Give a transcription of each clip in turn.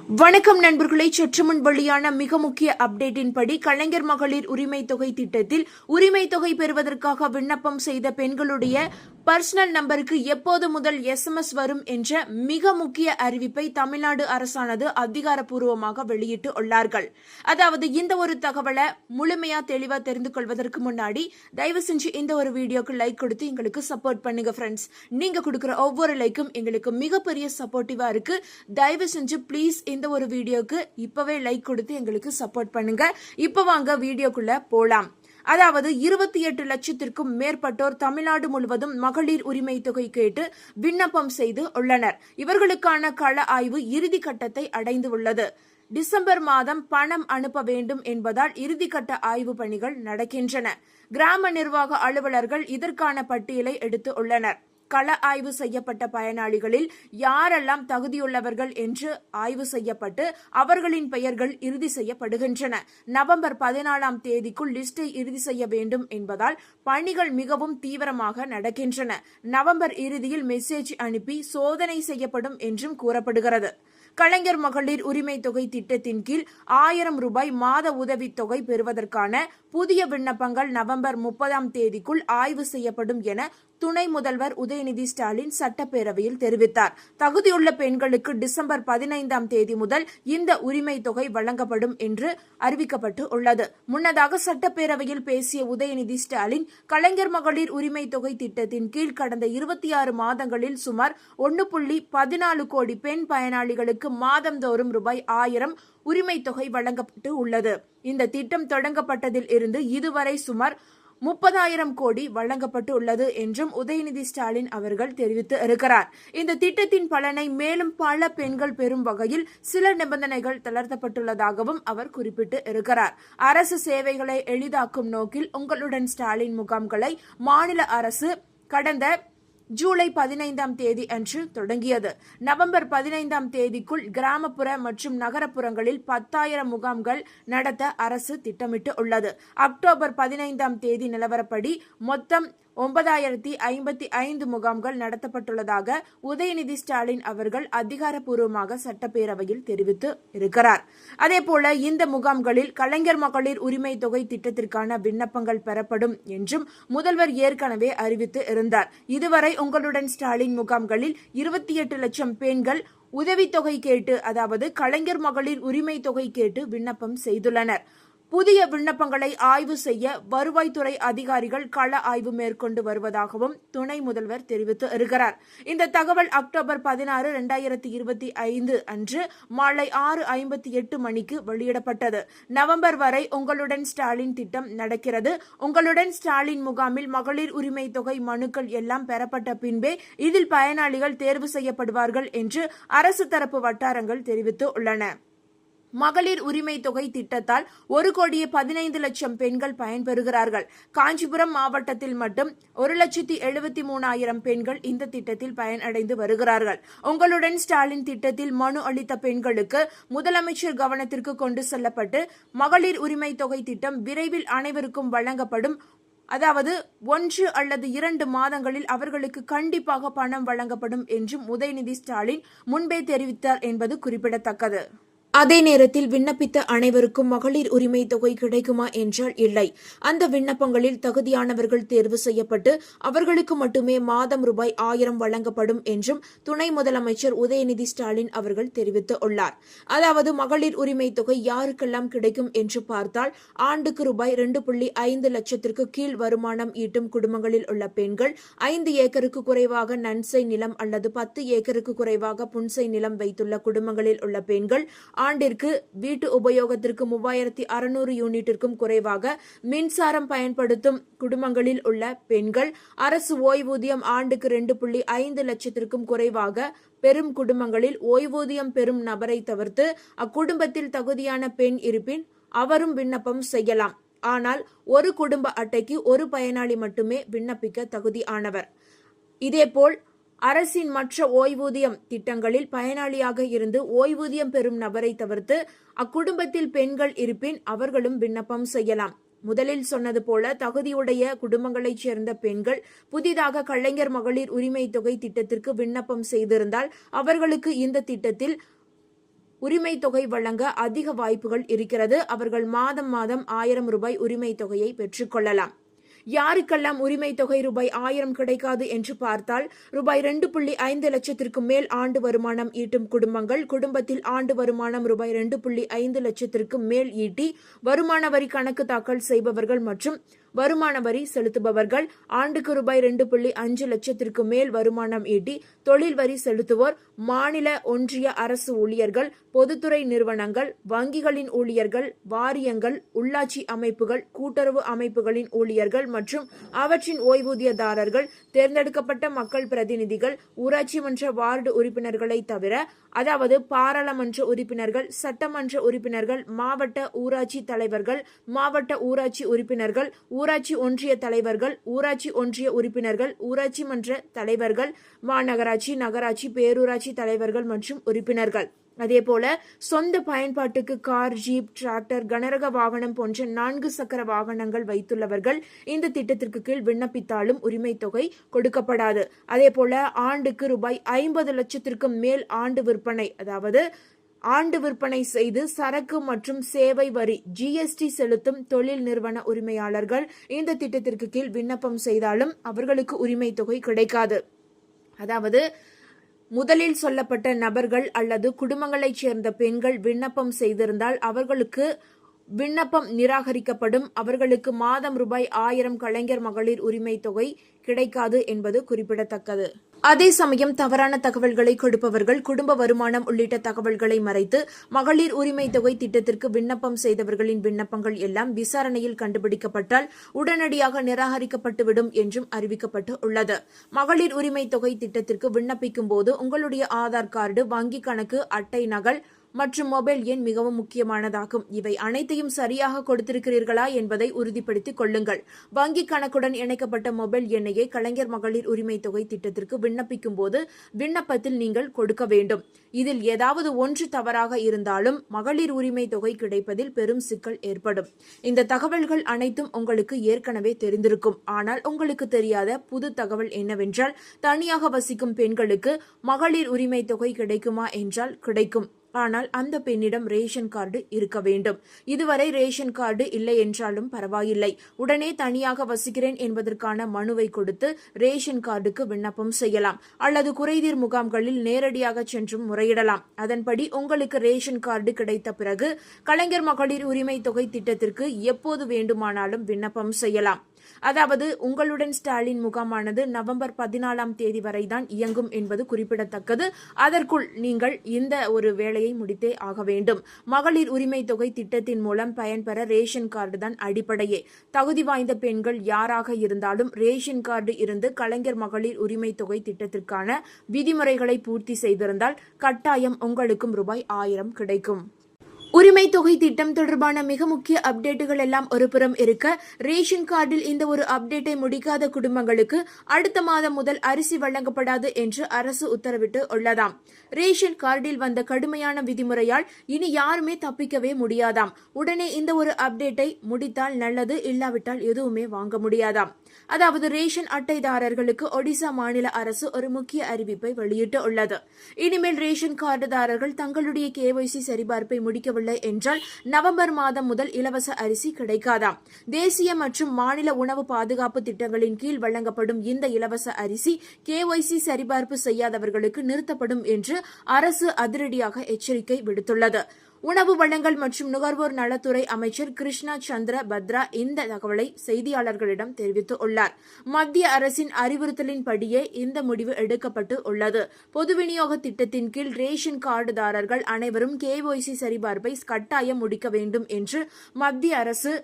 வணக்கம் நண்பர்களை, சற்று முன் வெளியான மிக முக்கிய அப்டேட்டின் படி கலைஞர் மகளிர் உரிமை தொகை திட்டத்தில் உரிமை தொகை பெறுவதற்காக விண்ணப்பம் செய்த பெண்களுடைய பர்சனல் நம்பருக்கு எப்போது முதல் SMS வரும் என்ற மிக முக்கிய அறிவிப்பை தமிழ்நாடு அரசானது அதிகாரப்பூர்வமாக வெளியிட்டு உள்ளார்கள். அதாவது இந்த ஒரு தகவலை முழுமையா தெளிவா தெரிந்து கொள்வதற்கு முன்னாடி தயவு செஞ்சு இந்த ஒரு வீடியோக்கு லைக் கொடுத்து எங்களுக்கு சப்போர்ட் பண்ணுங்க ஃப்ரெண்ட்ஸ். நீங்க கொடுக்குற ஒவ்வொரு லைக்கும் எங்களுக்கு மிகப்பெரிய சப்போர்ட்டிவா இருக்கு. தயவு செஞ்சு ப்ளீஸ் இந்த ஒரு வீடியோக்கு இப்பவே லைக் கொடுத்து எங்களுக்கு சப்போர்ட் பண்ணுங்க. இப்ப வாங்க வீடியோக்குள்ள போலாம். அதாவது 28 லட்சத்திற்கும் மேற்பட்டோர் தமிழ்நாடு முழுவதும் மகளிர் உரிமை தொகை கேட்டு விண்ணப்பம் செய்து உள்ளனர். இவர்களுக்கான கள ஆய்வு இறுதி கட்டத்தை அடைந்து உள்ளது. டிசம்பர் மாதம் பணம் அனுப்ப வேண்டும் என்பதால் இறுதிக்கட்ட ஆய்வு பணிகள் நடக்கின்றன. கிராம நிர்வாக அலுவலர்கள் இதற்கான பட்டியலை எடுத்து உள்ளனர். கள ஆய்வு செய்யப்பட்ட பயனாளிகளில் யாரெல்லாம் தகுதியுள்ளவர்கள் என்று ஆய்வு செய்யப்பட்டு அவர்களின் பெயர்கள் இறுதி செய்யப்படுகின்றன. நவம்பர் 14ஆம் தேதிக்குள் லிஸ்டை இறுதி செய்ய வேண்டும் என்பதால் பணிகள் மிகவும் தீவிரமாக நடக்கின்றன. நவம்பர் இறுதியில் மெசேஜ் அனுப்பி சோதனை செய்யப்படும் என்றும் கூறப்படுகிறது. கலைஞர் மகளிர் உரிமை தொகை திட்டத்தின் கீழ் 1000 ரூபாய் மாத உதவித்தொகை பெறுவதற்கான புதிய விண்ணப்பங்கள் நவம்பர் 30ஆம் தேதிக்குள் ஆய்வு செய்யப்படும் என துணை முதல்வர் உதயநிதி ஸ்டாலின் சட்டப்பேரவையில் தெரிவித்தார். தகுதியுள்ள பெண்களுக்கு டிசம்பர் 15ஆம் தேதி முதல் இந்த உரிமை தொகை வழங்கப்படும் என்று அறிவிக்கப்பட்டு உள்ளது. முன்னதாக சட்டப்பேரவையில் பேசிய உதயநிதி ஸ்டாலின் கலைஞர் மகளிர் உரிமை தொகை திட்டத்தின் கீழ் கடந்த 26 மாதங்களில் சுமார் 1.14 கோடி பெண் பயனாளிகளுக்கு மாதந்தோறும் ரூபாய் 1000 உரிமை தொகை வழங்கப்பட்டு உள்ளது. இந்த திட்டம் தொடங்கப்பட்டதில் இருந்து இதுவரை சுமார் 30,000 கோடி வழங்கப்பட்டு உள்ளது என்றும் உதயநிதி ஸ்டாலின் அவர்கள் தெரிவித்து இருக்கிறார். இந்த திட்டத்தின் பலனை மேலும் பல பெண்கள் பெறும் வகையில் சில நிபந்தனைகள் தளர்த்தப்பட்டுள்ளதாகவும் அவர் குறிப்பிட்டு இருக்கிறார். அரசு சேவைகளை எளிதாக்கும் நோக்கில் உங்களுடன் ஸ்டாலின் முகாம்களை மாநில அரசு கடந்த ஜூலை 15ஆம் தேதி அன்று தொடங்கியது. நவம்பர் 15ஆம் தேதிக்குள் கிராமப்புற மற்றும் நகரப்புறங்களில் 10,000 முகாம்கள் நடத்த அரசு திட்டமிட்டு உள்ளது. அக்டோபர் 15ஆம் தேதி நிலவரப்படி மொத்தம் 9,055 முகாம்கள் நடத்தப்பட்டுள்ளதாக உதயநிதி ஸ்டாலின் அவர்கள் அதிகாரப்பூர்வமாக சட்டப்பேரவையில் தெரிவித்து இருக்கிறார். அதேபோல இந்த முகாம்களில் கலைஞர் மகளிர் உரிமை தொகை திட்டத்திற்கான விண்ணப்பங்கள் பெறப்படும் என்றும் முதல்வர் ஏற்கனவே அறிவித்து இருந்தார். இதுவரை உங்களுடன் ஸ்டாலின் முகாம்களில் 28 லட்சம் பெண்கள் உதவித்தொகை கேட்டு, அதாவது கலைஞர் மகளிர் உரிமை தொகை கேட்டு விண்ணப்பம் செய்துள்ளனர். புதிய விண்ணப்பங்களை ஆய்வு செய்ய வருவாய்த்துறை அதிகாரிகள் கள ஆய்வு மேற்கொண்டு வருவதாகவும் துணை முதல்வர் தெரிவித்து இருக்கிறார். இந்த தகவல் அக்டோபர் 16, 2025 அன்று மாலை 6:58 மணிக்கு வெளியிடப்பட்டது. நவம்பர் வரை உங்களுடன் ஸ்டாலின் திட்டம் நடக்கிறது. உங்களுடன் ஸ்டாலின் முகாமில் மகளிர் உரிமை தொகை மனுக்கள் எல்லாம் பெறப்பட்ட பின்பே இதில் பயனாளிகள் தேர்வு செய்யப்படுவார்கள் என்று அரசு தரப்பு வட்டாரங்கள் தெரிவித்து உள்ளன. மகளிர் உரிமை தொகை திட்டத்தால் 1,15,00,000 பெண்கள் பயன்பெறுகிறார்கள். காஞ்சிபுரம் மாவட்டத்தில் மட்டும் 1,73,000 பெண்கள் இந்த திட்டத்தில் பயனடைந்து வருகிறார்கள். உங்களுடன் ஸ்டாலின் திட்டத்தில் மனு அளித்த பெண்களுக்கு முதலமைச்சர் கவனத்திற்கு கொண்டு செல்லப்பட்டு மகளிர் உரிமை தொகை திட்டம் விரைவில் அனைவருக்கும் வழங்கப்படும். அதாவது 1 அல்லது 2 மாதங்களில் அவர்களுக்கு கண்டிப்பாக பணம் வழங்கப்படும் என்றும் உதயநிதி ஸ்டாலின் முன்பே தெரிவித்தார் என்பது குறிப்பிடத்தக்கது. அதே நேரத்தில் விண்ணப்பித்த அனைவருக்கும் மகளிர் உரிமை தொகை கிடைக்குமா என்றால் இல்லை. அந்த விண்ணப்பங்களில் தகுதியானவர்கள் தேர்வு செய்யப்பட்டு அவர்களுக்கு மட்டுமே மாதம் ரூபாய் 1000 வழங்கப்படும் என்றும் துணை முதலமைச்சர் உதயநிதி ஸ்டாலின் அவர்கள் தெரிவித்து உள்ளார். அதாவது மகளிர் உரிமை தொகை யாருக்கெல்லாம் கிடைக்கும் என்று பார்த்தால் ஆண்டுக்கு ரூபாய் 2.5 லட்சத்திற்கு கீழ் வருமானம் ஈட்டும் குடும்பங்களில் உள்ள பெண்கள், 5 ஏக்கருக்கு குறைவாக நன்சை நிலம் அல்லது 10 ஏக்கருக்கு குறைவாக புன்சை நிலம் வைத்துள்ள குடும்பங்களில் உள்ள பெண்கள், ஆண்டிற்கு வீட்டு உபயோகத்திற்கு 3,600 யூனிட்டிற்கும் குறைவாக மின்சாரம் பயன்படுத்தும் குடும்பங்களில் உள்ள பெண்கள், அரசு ஓய்வூதியம் ஆண்டுக்கு 2.5 லட்சத்திற்கும் குறைவாக பெறும் குடும்பங்களில் ஓய்வூதியம் பெறும் நபரை தவிர்த்து அக்குடும்பத்தில் தகுதியான பெண் இருப்பின் அவரும் விண்ணப்பம் செய்யலாம். ஆனால் ஒரு குடும்ப அட்டைக்கு ஒரு பயனாளி மட்டுமே விண்ணப்பிக்க தகுதியானவர். இதேபோல் அரசின் மற்ற ஓய்வூதியம் திட்டங்களில் பயனாளியாக இருந்து ஓய்வூதியம் பெறும் நபரை தவிர்த்து அக்குடும்பத்தில் பெண்கள் இருப்பின் அவர்களும் விண்ணப்பம் செய்யலாம். முதலில் சொன்னது போல தகுதியுடைய குடும்பங்களைச் சேர்ந்த பெண்கள் புதிதாக கலைஞர் மகளிர் உரிமை தொகை திட்டத்திற்கு விண்ணப்பம் செய்திருந்தால் அவர்களுக்கு இந்த திட்டத்தில் உரிமை தொகை வழங்க அதிக வாய்ப்புகள் இருக்கிறது. அவர்கள் மாதம் 1000 ரூபாய் உரிமை தொகையை பெற்றுக்கொள்ளலாம். யாருக்கெல்லாம் உரிமை தொகை ரூபாய் 1000 கிடைக்காது என்று பார்த்தால், ரூபாய் 2.5 லட்சத்திற்கு மேல் ஆண்டு வருமானம் ஈட்டும் குடும்பங்கள், குடும்பத்தில் ஆண்டு வருமானம் ரூபாய் 2.5 லட்சத்திற்கு மேல் ஈட்டி வருமான வரி கணக்கு தாக்கல் செய்பவர்கள் மற்றும் வருமான வரி செலுத்துபவர்கள், ஆண்டுக்கு ரூபாய் 2.5 லட்சத்திற்கு மேல் வருமானம் ஈட்டி தொழில் வரி செலுத்துவோர், மாநில ஒன்றிய அரசு ஊழியர்கள், பொதுத்துறை நிறுவனங்கள், வங்கிகளின் ஊழியர்கள், வாரியங்கள், உள்ளாட்சி அமைப்புகள், கூட்டுறவு அமைப்புகளின் ஊழியர்கள் மற்றும் அவற்றின் ஓய்வூதியதாரர்கள், தேர்ந்தெடுக்கப்பட்ட மக்கள் பிரதிநிதிகள், ஊராட்சி மன்ற வார்டு உறுப்பினர்களை தவிர, அதாவது பாராளுமன்ற உறுப்பினர்கள், சட்டமன்ற உறுப்பினர்கள், மாவட்ட ஊராட்சி தலைவர்கள், மாவட்ட ஊராட்சி உறுப்பினர்கள், ஊராட்சி ஒன்றிய தலைவர்கள், ஊராட்சி ஒன்றிய உறுப்பினர்கள், ஊராட்சி மன்ற தலைவர்கள், மாநகராட்சி, நகராட்சி, பேரூராட்சி தலைவர்கள் மற்றும் உறுப்பினர்கள். அதேபோல சொந்த பயன்பாட்டுக்கு கார், ஜீப், டிராக்டர், கனரக வாகனம் போன்ற 4 சக்கர வாகனங்கள் வைத்துள்ளவர்கள் இந்த திட்டத்திற்கு கீழ் விண்ணப்பித்தாலும் உரிமை தொகை கொடுக்கப்படாது. அதேபோல ஆண்டுக்கு ரூபாய் 50 லட்சத்திற்கும் மேல் ஆண்டு விற்பனை, அதாவது ஆண்டு விற்பனை செய்து சரக்கு மற்றும் சேவை வரி GST செலுத்தும் தொழில் நிறுவன உரிமையாளர்கள் இந்த திட்டத்திற்கு கீழ் விண்ணப்பம் செய்தாலும் அவர்களுக்கு உரிமை தொகை கிடைக்காது. அதாவது முதலில் சொல்லப்பட்ட நபர்கள் அல்லது குடும்பங்களைச் சேர்ந்த பெண்கள் விண்ணப்பம் செய்திருந்தால் அவர்களுக்கு விண்ணப்பம் நிராகரிக்கப்படும். அவர்களுக்கு மாதம் ரூபாய் 1000 கலைஞர் மகளிர் உரிமை தொகை கிடைக்காது என்பது குறிப்பிடத்தக்கது. அதே சமயம் தவறான தகவல்களை கொடுப்பவர்கள் குடும்ப வருமானம் உள்ளிட்ட தகவல்களை மறைத்து மகளிர் உரிமை தொகை திட்டத்திற்கு விண்ணப்பம் செய்தவர்களின் விண்ணப்பங்கள் எல்லாம் விசாரணையில் கண்டுபிடிக்கப்பட்டால் உடனடியாக நிராகரிக்கப்பட்டுவிடும் என்றும் அறிவிக்கப்பட்டு உள்ளது. மகளிர் உரிமை தொகை திட்டத்திற்கு விண்ணப்பிக்கும் போது உங்களுடைய ஆதார் கார்டு, வங்கி கணக்கு அட்டை நகல் மற்றும் மொபைல் எண் மிகவும் முக்கியமானதாகும். இவை அனைத்தையும் சரியாக கொடுத்திருக்கிறீர்களா என்பதை உறுதிப்படுத்திக் கொள்ளுங்கள். வங்கி கணக்குடன் இணைக்கப்பட்ட மொபைல் எண்ணையே கலைஞர் மகளிர் உரிமை தொகை திட்டத்திற்கு விண்ணப்பிக்கும் போது விண்ணப்பத்தில் நீங்கள் கொடுக்க வேண்டும். இதில் ஏதாவது ஒன்று தவறாக இருந்தாலும் மகளிர் உரிமை தொகை கிடைப்பதில் பெரும் சிக்கல் ஏற்படும். இந்த தகவல்கள் அனைத்தும் உங்களுக்கு ஏற்கனவே தெரிந்திருக்கும். ஆனால் உங்களுக்கு தெரியாத புது தகவல் என்னவென்றால், தனியாக வசிக்கும் பெண்களுக்கு மகளிர் உரிமை தொகை கிடைக்குமா என்றால் கிடைக்கும். ஆனால் அந்த பெண்ணிடம் ரேஷன் கார்டு இருக்க வேண்டும். இதுவரை ரேஷன் கார்டு இல்லை என்றாலும் பரவாயில்லை. உடனே தனியாக வசிக்கிறேன் என்பதற்கான மனுவை கொடுத்து ரேஷன் கார்டுக்கு விண்ணப்பம் செய்யலாம். அல்லது குறைதீர் முகாம்களில் நேரடியாக சென்றும் முறையிடலாம். அதன்படி உங்களுக்கு ரேஷன் கார்டு கிடைத்த பிறகு கலைஞர் மகளிர் உரிமை தொகை திட்டத்திற்கு எப்போது வேண்டுமானாலும் விண்ணப்பம் செய்யலாம். அதாவது உங்களுடன் ஸ்டாலின் முகாமானது நவம்பர் 14ஆம் தேதி வரைதான் இயங்கும் என்பது குறிப்பிடத்தக்கது. அதற்குள் நீங்கள் இந்த ஒரு வேலையை முடித்தே ஆக வேண்டும். மகளிர் உரிமை தொகை திட்டத்தின் மூலம் பயன்பெற ரேஷன் கார்டு தான் அடிப்படையே. தகுதி வாய்ந்த பெண்கள் யாராக இருந்தாலும் ரேஷன் கார்டு இருந்து கலைஞர் மகளிர் உரிமை தொகை திட்டத்திற்கான விதிமுறைகளை பூர்த்தி செய்திருந்தால் கட்டாயம் உங்களுக்கும் ரூபாய் 1000 கிடைக்கும். உரிமை தொகை திட்டம் தொடர்பான மிக முக்கிய அப்டேட்டுகள் எல்லாம் ஒரு புறம் இருக்க, ரேஷன் கார்டில் இந்த ஒரு அப்டேட்டை முடிக்காத குடும்பங்களுக்கு அடுத்த மாதம் முதல் அரிசி வழங்கப்படாது என்று அரசு உத்தரவிட்டு உள்ளதாம். ரேஷன் கார்டில் வந்த கடுமையான விதிமுறையால் இனி யாருமே தப்பிக்கவே முடியாதாம். உடனே இந்த ஒரு அப்டேட்டை முடித்தால் நல்லது, இல்லாவிட்டால் எதுவுமே வாங்க முடியாதாம். அதாவது ரேஷன் அட்டைதாரர்களுக்கு ஒடிசா மாநில அரசு ஒரு முக்கிய அறிவிப்பை வெளியிட்டு உள்ளது. இனிமேல் ரேஷன் கார்டுதாரர்கள் தங்களுடைய KYC சரிபார்ப்பை முடிக்கவில்லை என்றால் நவம்பர் மாதம் முதல் இலவச அரிசி கிடைக்காதாம். தேசிய மற்றும் மாநில உணவு பாதுகாப்பு திட்டங்களின் கீழ் வழங்கப்படும் இந்த இலவச அரிசி KYC சரிபார்ப்பு செய்யாதவர்களுக்கு நிறுத்தப்படும் என்று அரசு அதிரடியாக எச்சரிக்கை விடுத்துள்ளது. உணவு வழங்கல் மற்றும் நுகர்வோர் நலத்துறை அமைச்சர் கிருஷ்ணா சந்திர பத்ரா இந்த தகவலை செய்தியாளர்களிடம் தெரிவித்துள்ளார். மத்திய அரசின் அறிவுறுத்தலின்படியே இந்த முடிவு எடுக்கப்பட்டு உள்ளது. பொது விநியோக திட்டத்தின் கீழ் ரேஷன் கார்டுதாரர்கள் அனைவரும் KYC சரிபார்ப்பை கட்டாயம் முடிக்க வேண்டும் என்று மத்திய அரசு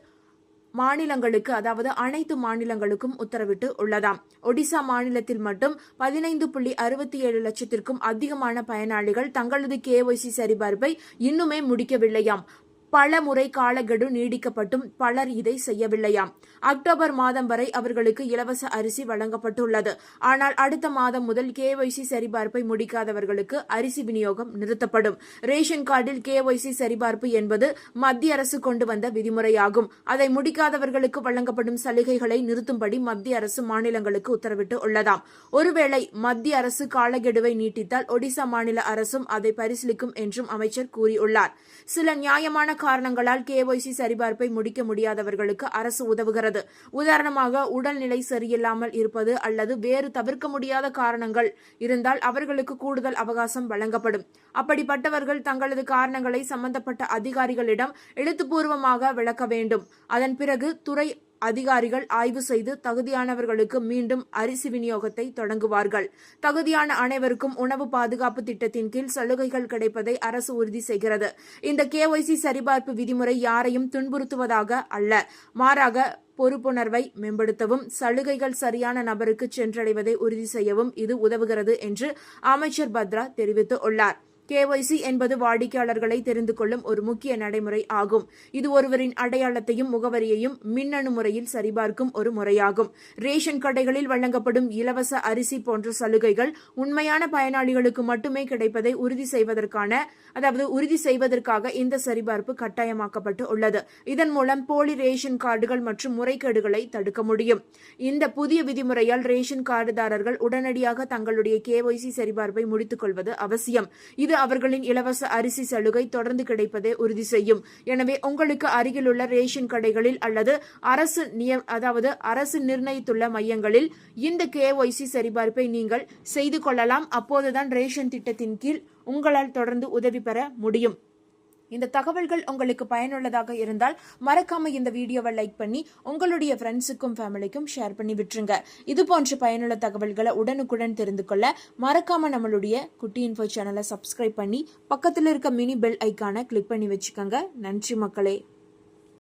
மாநிலங்களுக்கு, அதாவது அனைத்து மாநிலங்களுக்கும் உத்தரவிட்டு உள்ளதாம். ஒடிசா மாநிலத்தில் மட்டும் 15.67 லட்சத்திற்கும் அதிகமான பயனாளிகள் தங்களது KYC சரிபார்ப்பை இன்னுமே முடிக்கவில்லையாம். பல முறை காலக்கெடு நீடிக்கப்பட்டும் பலர் இதை செய்யவில்லையாம். அக்டோபர் மாதம் வரை அவர்களுக்கு இலவச அரிசி வழங்கப்பட்டுள்ளது. ஆனால் அடுத்த மாதம் முதல் KYC சரிபார்ப்பை முடிக்காதவர்களுக்கு அரிசி விநியோகம் நிறுத்தப்படும். ரேஷன் கார்டில் KYC சரிபார்ப்பு என்பது மத்திய அரசு கொண்டு வந்த விதிமுறையாகும். அதை முடிக்காதவர்களுக்கு வழங்கப்படும் சலுகைகளை நிறுத்தும்படி மத்திய அரசு மாநிலங்களுக்கு உத்தரவிட்டு உள்ளதாம். ஒருவேளை மத்திய அரசு காலக்கெடுவை நீட்டித்தால் ஒடிசா மாநில அரசும் அதை பரிசீலிக்கும் என்றும் அமைச்சர் கூறியுள்ளார். சில நியாயமான காரணங்களால் KYC சரிபார்ப்பை முடிக்க முடியாதவர்களுக்கு அரசு உதவுகிறது. உதாரணமாக உடல்நிலை சரியில்லாமல் இருப்பது அல்லது வேறு தவிர்க்க முடியாத காரணங்கள் இருந்தால் அவர்களுக்கு கூடுதல் அவகாசம் வழங்கப்படும். அப்படிப்பட்டவர்கள் தங்களது காரணங்களை சம்பந்தப்பட்ட அதிகாரிகளிடம் எழுத்துப்பூர்வமாக விளக்க வேண்டும். அதன் பிறகு துறை அதிகாரிகள் ஆய்வு செய்து தகுதியானவர்களுக்கு மீண்டும் அரிசி விநியோகத்தை தொடங்குவார்கள். தகுதியான அனைவருக்கும் உணவு பாதுகாப்பு திட்டத்தின் கீழ் சலுகைகள் கிடைப்பதை அரசு உறுதி செய்கிறது. இந்த KYC சரிபார்ப்பு விதிமுறை யாரையும் துன்புறுத்துவதாக அல்ல, மாறாக பொறுப்புணர்வை மேம்படுத்தவும் சலுகைகள் சரியான நபருக்கு சென்றடைவதை உறுதி செய்யவும் இது உதவுகிறது என்று அமைச்சர் பத்ரா தெரிவித்துள்ளார். KYC என்பது வாடிக்கையாளர்களை தெரிந்து கொள்ளும் ஒரு முக்கிய நடைமுறை ஆகும். இது ஒருவரின் அடையாளத்தையும் முகவரியையும் மின்னணு முறையில் சரிபார்க்கும் ஒரு முறையாகும். ரேஷன் கடைகளில் வழங்கப்படும் இலவச அரிசி போன்ற சலுகைகள் உண்மையான பயனாளிகளுக்கு மட்டுமே கிடைப்பதை உறுதி செய்வதற்காக இந்த சரிபார்ப்பு கட்டாயமாக்கப்பட்டு உள்ளது. இதன் மூலம் போலி ரேஷன் கார்டுகள் மற்றும் முறைகேடுகளை தடுக்க முடியும். இந்த புதிய விதிமுறையால் ரேஷன் கார்டுதாரர்கள் உடனடியாக தங்களுடைய KYC சரிபார்ப்பை முடித்துக் கொள்வது அவசியம். இது அவர்களின் இலவச அரிசி சலுகை தொடர்ந்து கிடைப்பதை உறுதி செய்யும். எனவே உங்களுக்கு அருகிலுள்ள ரேஷன் கடைகளில் அல்லது அரசு நிர்ணயித்துள்ள மையங்களில் இந்த KYC சரிபார்ப்பை நீங்கள் செய்து கொள்ளலாம். அப்போதுதான் ரேஷன் திட்டத்தின் கீழ் உங்களால் தொடர்ந்து உதவி பெற முடியும். இந்த தகவல்கள் உங்களுக்கு பயனுள்ளதாக இருந்தால் மறக்காம இந்த வீடியோவை லைக் பண்ணி உங்களுடைய ஃப்ரெண்ட்ஸுக்கும் ஃபேமிலிக்கும் ஷேர் பண்ணி விட்டுருங்க. இது போன்ற பயனுள்ள தகவல்களை உடனுக்குடன் தெரிந்து கொள்ள மறக்காம நம்மளுடைய குட்டி இன்ஃபோ சேனலை சப்ஸ்கிரைப் பண்ணி பக்கத்தில் இருக்க மினி பெல் ஐக்கானை கிளிக் பண்ணி வச்சுக்கோங்க. நன்றி மக்களே.